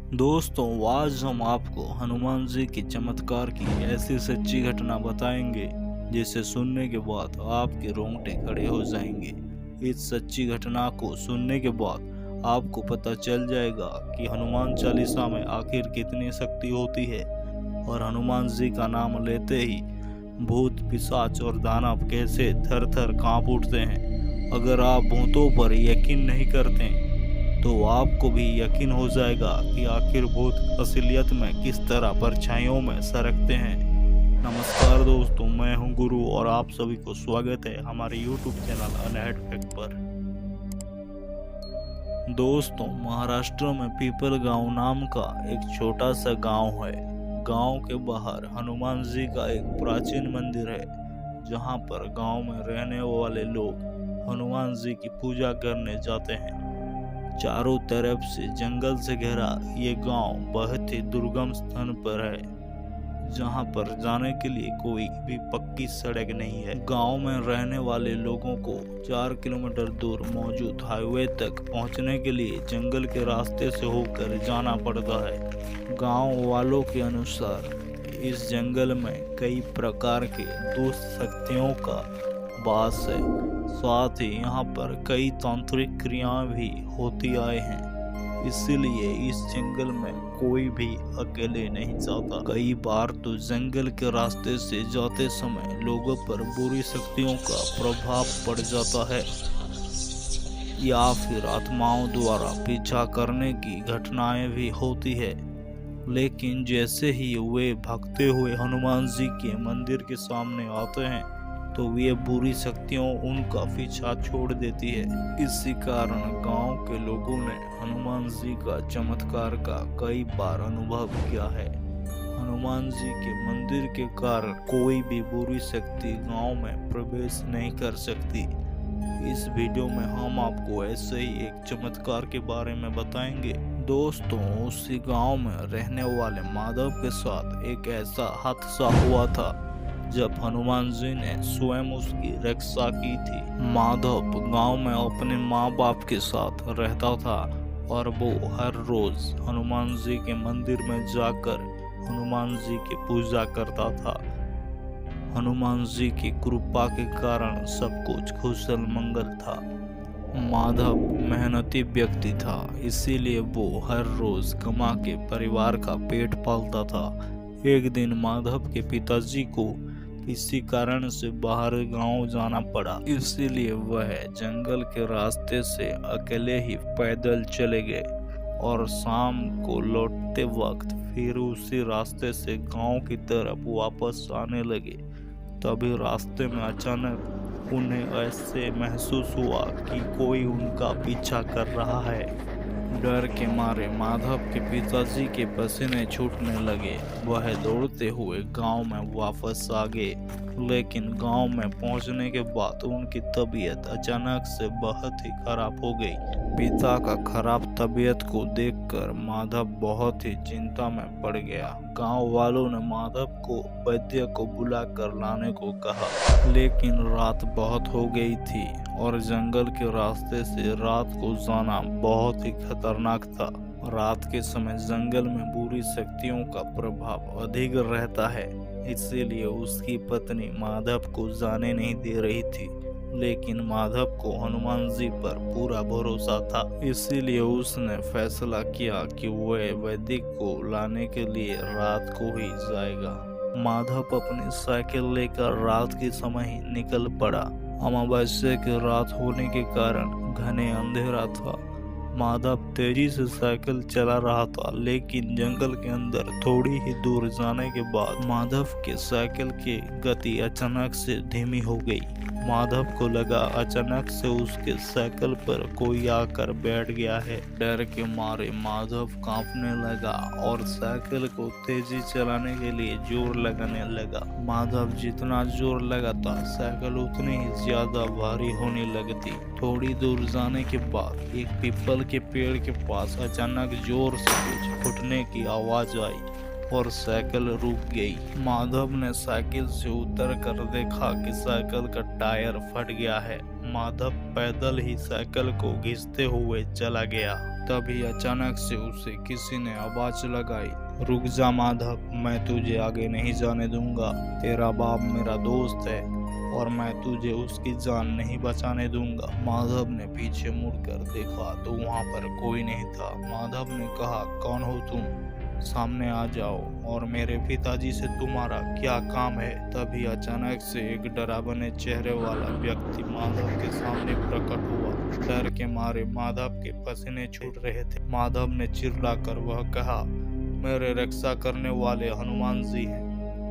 दोस्तों, आज हम आपको हनुमान जी की चमत्कार की ऐसी सच्ची घटना बताएंगे जिसे सुनने के बाद आपके रोंगटे खड़े हो जाएंगे। इस सच्ची घटना को सुनने के बाद आपको पता चल जाएगा कि हनुमान चालीसा में आखिर कितनी शक्ति होती है और हनुमान जी का नाम लेते ही भूत, पिशाच और दानव कैसे थर थर कांप उठते हैं। अगर आप भूतों पर यकीन नहीं करते तो आपको भी यकीन हो जाएगा कि आखिर भूत असलियत में किस तरह परछाइयों में सरकते हैं। नमस्कार दोस्तों, मैं हूं गुरु और आप सभी को स्वागत है हमारे YouTube चैनल अनहट फैक्ट पर। दोस्तों, महाराष्ट्र में पीपल गांव नाम का एक छोटा सा गांव है। गांव के बाहर हनुमान जी का एक प्राचीन मंदिर है, जहां पर गांव में रहने वाले लोग हनुमान जी की पूजा करने जाते हैं। चारों तरफ से जंगल से घिरा ये गांव बहुत ही दुर्गम स्थान पर है, जहां पर जाने के लिए कोई भी पक्की सड़क नहीं है। गांव में रहने वाले लोगों को 4 किलोमीटर दूर मौजूद हाईवे तक पहुंचने के लिए जंगल के रास्ते से होकर जाना पड़ता है। गांव वालों के अनुसार इस जंगल में कई प्रकार के दुष्ट शक्तियों का वास है। साथ ही यहाँ पर कई तांत्रिक क्रियाएं भी होती आए हैं, इसीलिए इस जंगल में कोई भी अकेले नहीं जाता। कई बार तो जंगल के रास्ते से जाते समय लोगों पर बुरी शक्तियों का प्रभाव पड़ जाता है या फिर आत्माओं द्वारा पीछा करने की घटनाएं भी होती है। लेकिन जैसे ही वे भागते हुए हनुमान जी के मंदिर के सामने आते हैं तो ये बुरी शक्तियों उनका पीछा छोड़ देती है। इसी कारण गांव के लोगों ने हनुमान जी का चमत्कार का कई बार अनुभव किया है। हनुमान जी के मंदिर के कारण कोई भी बुरी शक्ति गांव में प्रवेश नहीं कर सकती। इस वीडियो में हम आपको ऐसे ही एक चमत्कार के बारे में बताएंगे। दोस्तों, उसी गांव में रहने वाले माधव के साथ एक ऐसा हादसा हुआ था जब हनुमान जी ने स्वयं उसकी रक्षा की थी। माधव गांव में अपने माँ बाप के साथ रहता था और वो हर रोज हनुमान जी के मंदिर में जाकर हनुमान जी की पूजा करता था। हनुमान जी की कृपा के कारण सब कुछ कुशल मंगल था। माधव मेहनती व्यक्ति था, इसीलिए वो हर रोज कमा के परिवार का पेट पालता था। एक दिन माधव के पिताजी को किसी कारण से बाहर गांव जाना पड़ा, इसीलिए वह जंगल के रास्ते से अकेले ही पैदल चले गए और शाम को लौटते वक्त फिर उसी रास्ते से गांव की तरफ वापस आने लगे। तभी रास्ते में अचानक उन्हें ऐसे महसूस हुआ कि कोई उनका पीछा कर रहा है। डर के मारे माधव के पिताजी के पसीने छूटने लगे। वह दौड़ते हुए गांव में वापस आ गए, लेकिन गांव में पहुंचने के बाद उनकी तबीयत अचानक से बहुत ही खराब हो गई। पिता का खराब तबीयत को देखकर माधव बहुत ही चिंता में पड़ गया। गांव वालों ने माधव को वैद्य को बुलाकर लाने को कहा, लेकिन रात बहुत हो गई थी और जंगल के रास्ते से रात को जाना बहुत ही खतरनाक था। रात के समय जंगल में बुरी शक्तियों का प्रभाव अधिक रहता है, इसीलिए उसकी पत्नी माधव को जाने नहीं दे रही थी। लेकिन माधव को हनुमान जी पर पूरा भरोसा था, इसीलिए उसने फैसला किया कि वह वैदिक को लाने के लिए रात को ही जाएगा। माधव अपनी साइकिल लेकर रात के समय ही निकल पड़ा। अमावस्या की रात होने के कारण घने अंधेरा था। माधव तेजी से साइकिल चला रहा था, लेकिन जंगल के अंदर थोड़ी ही दूर जाने के बाद माधव के साइकिल की गति अचानक से धीमी हो गई। माधव को लगा अचानक से उसके साइकिल पर कोई आकर बैठ गया है। डर के मारे माधव कांपने लगा और साइकिल को तेजी चलाने के लिए जोर लगाने लगा। माधव जितना जोर लगाता साइकिल उतनी ही ज्यादा भारी होने लगती। थोड़ी दूर जाने के बाद एक पीपल के पेड़ के पास अचानक जोर से कुछ फूटने की आवाज आई। और साइकिल रुक गई। माधव ने साइकिल से उतर कर देखा कि साइकिल का टायर फट गया है। माधव पैदल ही साइकिल को घिसते हुए चला गया। तभी अचानक से उसे किसी ने आवाज लगाई, रुक जा माधव, मैं तुझे आगे नहीं जाने दूंगा। तेरा बाप मेरा दोस्त है और मैं तुझे उसकी जान नहीं बचाने दूंगा। माधव ने पीछे मुड़कर देखा तो वहां पर कोई नहीं था। माधव ने कहा, कौन हो तुम? सामने आ जाओ और मेरे पिताजी से तुम्हारा क्या काम है? तभी अचानक से एक डरावने चेहरे वाला व्यक्ति माधव के सामने प्रकट हुआ। डर के मारे माधव के पसीने छूट रहे थे। माधव ने चिल्लाकर वह कहा, मेरे रक्षा करने वाले हनुमान जी हैं,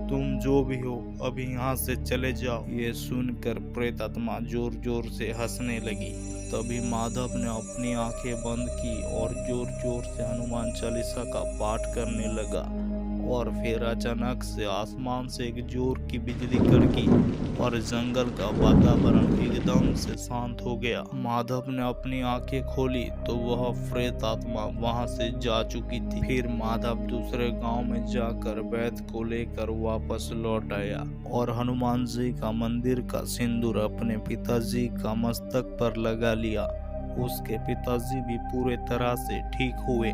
तुम जो भी हो अभी यहाँ से चले जाओ। ये सुनकर प्रेत आत्मा जोर जोर से हंसने लगी। तभी माधव ने अपनी आंखें बंद की और जोर जोर से हनुमान चालीसा का पाठ करने लगा। और फिर अचानक से आसमान से एक जोर की बिजली कड़की और जंगल का वातावरण एकदम से शांत हो गया। माधव ने अपनी आंखें खोली तो वह प्रेत आत्मा वहां से जा चुकी थी। फिर माधव दूसरे गांव में जाकर वैद्य को लेकर वापस लौट आया और हनुमान जी का मंदिर का सिंदूर अपने पिताजी का मस्तक पर लगा लिया। उसके पिताजी भी पूरे तरह से ठीक हुए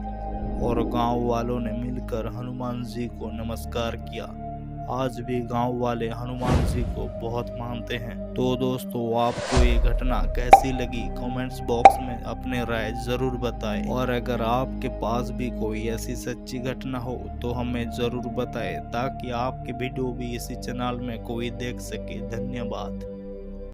और गांव वालों ने मिलकर हनुमान जी को नमस्कार किया। आज भी गांव वाले हनुमान जी को बहुत मानते हैं। तो दोस्तों, आपको ये घटना कैसी लगी कमेंट्स बॉक्स में अपने राय जरूर बताएं। और अगर आपके पास भी कोई ऐसी सच्ची घटना हो तो हमें जरूर बताएं ताकि आपके वीडियो भी इसी चैनल में कोई देख सके। धन्यवाद।